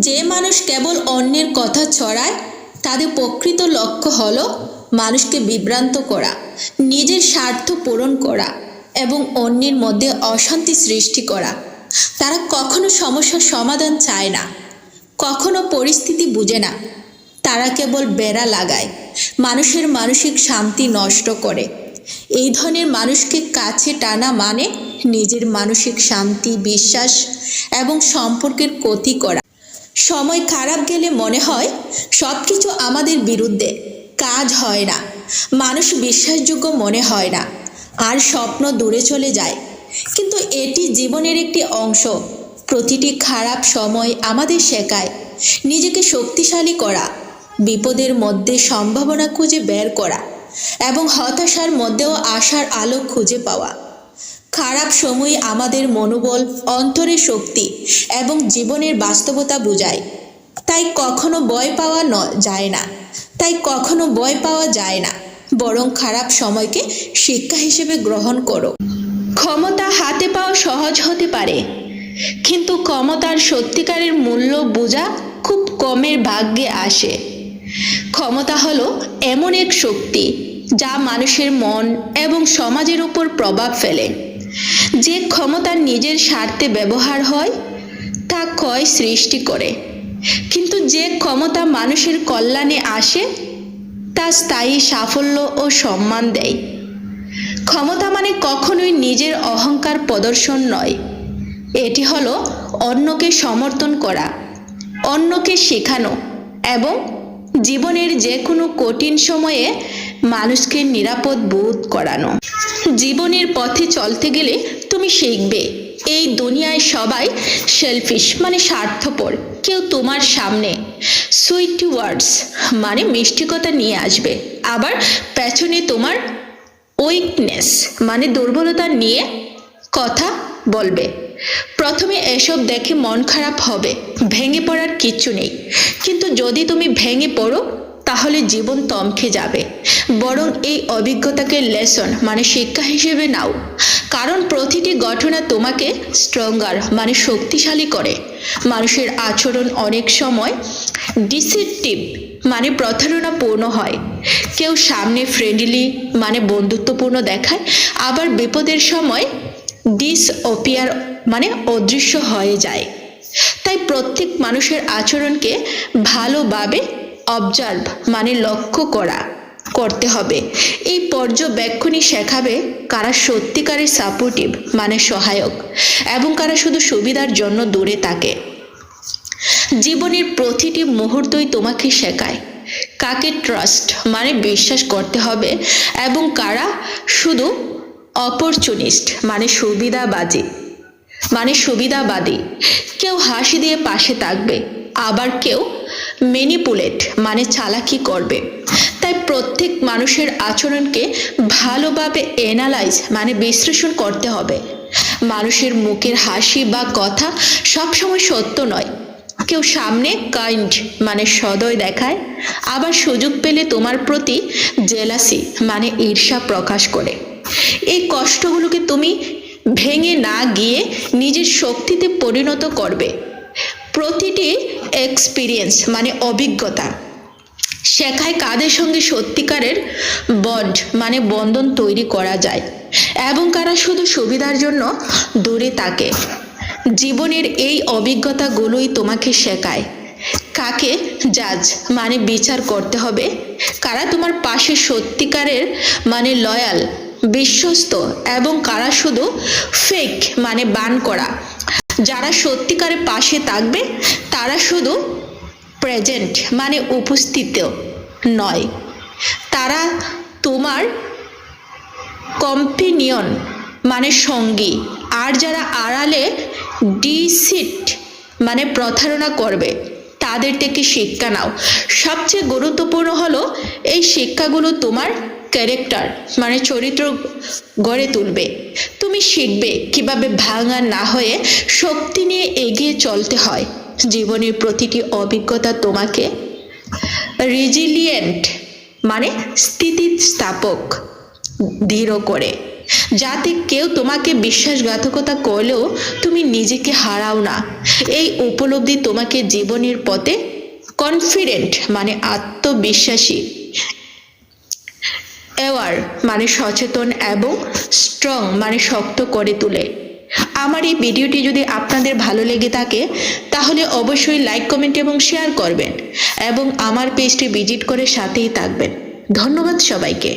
যে মানুষ কেবল অন্যের কথা ছড়ায় তাদের প্রকৃত লক্ষ্য হলো মানুষকে বিভ্রান্ত করা, নিজের স্বার্থ পূরণ করা এবং অন্যের মধ্যে অশান্তি সৃষ্টি করা। তারা কখনো সমস্যার সমাধান চায় না, কখনো পরিস্থিতি বুঝে না। তারা কেবল বেড়া লাগায়, মানুষের মানসিক শান্তি নষ্ট করে। এই ধরনের মানুষকে কাছে টানা মানে নিজের মানসিক শান্তি, বিশ্বাস এবং সম্পর্কের ক্ষতি করা। সময় খারাপ গেলে মনে হয় সব কিছু আমাদের বিরুদ্ধে, কাজ হয় না, মানুষ বিশ্বাসযোগ্য মনে হয় না, আর স্বপ্ন দূরে চলে যায়। কিন্তু এটি জীবনের একটি অংশ। প্রতিটি খারাপ সময় আমাদের শেখায় নিজেকে শক্তিশালী করা, বিপদের মধ্যে সম্ভাবনা খুঁজে বের করা এবং হতাশার মধ্যেও আশার আলো খুঁজে পাওয়া। খারাপ সময় আমাদের মনোবল, অন্তরের শক্তি এবং জীবনের বাস্তবতা বোঝায়। তাই কখনো ভয় পাওয়া যায় না, বরং খারাপ সময়কে শিক্ষা হিসেবে গ্রহণ করো। ক্ষমতা হাতে পাওয়া সহজ হতে পারে, কিন্তু ক্ষমতার সত্যিকারের মূল্য বোঝা খুব কমের ভাগ্যে আসে। ক্ষমতা হলো এমন এক শক্তি যা মানুষের মন এবং সমাজের উপর প্রভাব ফেলে। যে ক্ষমতা নিজের স্বার্থে ব্যবহার হয় তা ক্ষয় সৃষ্টি করে, কিন্তু যে ক্ষমতা মানুষের কল্যাণে আসে তা স্থায়ী সাফল্য ও সম্মান দেয়। ক্ষমতা মানে কখনোই নিজের অহংকার প্রদর্শন নয়, এটি হলো অন্যকে সমর্থন করা, অন্যকে শেখানো এবং জীবনের যে কোনো কঠিন সময়ে মানুষকে নিরাপদ বোধ করানো। জীবনের পথে চলতে গেলে তুমি শিখবে এই দুনিয়ায় সবাই সেলফিশ মানে স্বার্থপর। কেউ তোমার সামনে সুইট ওয়ার্ডস মানে মিষ্টি কথা নিয়ে আসবে, আবার পেছনে তোমার উইকনেস মানে দুর্বলতা নিয়ে কথা বলবে। প্রথমে এসব দেখে মন খারাপ হবে, ভেঙে পড়ার কিচ্ছু নেই। কিন্তু যদি তুমি ভেঙে পড়ো তাহলে জীবন থমকে যাবে। বরং এই অভিজ্ঞতাকে লেসন মানে শিক্ষা হিসেবে নাও, কারণ প্রতিটি ঘটনা তোমাকে স্ট্রঙ্গার মানে শক্তিশালী করে। মানুষের আচরণ অনেক সময় ডিসিপটিভ মানে প্রতারণাপূর্ণ হয়। কেউ সামনে ফ্রেন্ডলি মানে বন্ধুত্বপূর্ণ দেখায়, আবার বিপদের সময় ডিসঅপিয়ার মানে অদৃশ্য হয়ে যায়। তাই প্রত্যেক মানুষের আচরণকে ভালোভাবে অবজার্ভ মানে লক্ষ্য করতে হবে। এই পর্যবেক্ষণই শেখাবে কারা সত্যিকারের সাপোর্টিভ মানে সহায়ক এবং কারা শুধু সুবিধার জন্য দূরে থাকে। জীবনের প্রতিটি মুহূর্তই তোমাকে শেখায় কাকে ট্রাস্ট মানে বিশ্বাস করতে হবে এবং কারা শুধু অপরচুনিস্ট মানে সুবিধাবাদী। কেউ হাসি দিয়ে পাশে থাকবে, আবার কেউ ম্যানিপুলেট মানে চালাকি করবে। তাই প্রত্যেক মানুষের আচরণকে ভালোভাবে অ্যানালাইজ মানে বিশ্লেষণ করতে হবে। মানুষের মুখের হাসি বা কথা সবসময় সত্য নয়। কেউ সামনে কাইন্ড মানে সদয় দেখায়, আবার সুযোগ পেলে তোমার প্রতি জেলাসি মানে ঈর্ষা প্রকাশ করে। এই কষ্টগুলোকে তুমি ভেঙে না গিয়ে নিজের শক্তিতে পরিণত করবে। প্রতিটি এক্সপিরিয়েন্স মানে অভিজ্ঞতা শেখায় কাদের সঙ্গে সত্যিকারের বন্ধন তৈরি করা যায় এবং কারা শুধু সুবিধার জন্য দূরে থাকে। জীবনের এই অভিজ্ঞতাগুলোই তোমাকে শেখায় কাকে জাজ মানে বিচার করতে হবে, কারা তোমার পাশে সত্যিকারের মানে লয়াল বিশ্বস্ত এবং কারা শুধু ফেক মানে বান করা। যারা সত্যিকারের পাশে থাকবে তারা শুধু প্রেজেন্ট মানে উপস্থিত নয়, তারা তোমার কম্পেনিয়ন মানে সঙ্গী। আর যারা আড়ালে ডিসিট মানে প্রতারণা করবে তাদের থেকে শিক্ষা নাও। সবচেয়ে গুরুত্বপূর্ণ হলো এই শিক্ষাগুলো তোমার ক্যারেক্টার মানে চরিত্র গড়ে তুলবে। তুমি শিখবে কিভাবে ভাঙা না হয়ে শক্তি নিয়ে এগিয়ে চলতে হয়। জীবনের প্রতিটি অভিজ্ঞতা তোমাকে রেজিলিয়েন্ট মানে স্থিতিস্থাপক দৃঢ় করে যাতে কেউ তোমাকে বিশ্বাসঘাতকতা করলেও তুমি নিজেকে হারাও না। এই উপলব্ধি তোমাকে জীবনের পথে কনফিডেন্ট মানে আত্মবিশ্বাসী, অ্যাওয়ার মানে সচেতন এবং স্ট্রং মানে শক্ত করে তোলে। আমার এই ভিডিওটি যদি আপনাদের ভালো লেগে থাকে তাহলে অবশ্যই লাইক, কমেন্ট এবং শেয়ার করবেন এবং আমার পেজটি ভিজিট করে সাথেই থাকবেন। ধন্যবাদ সবাইকে।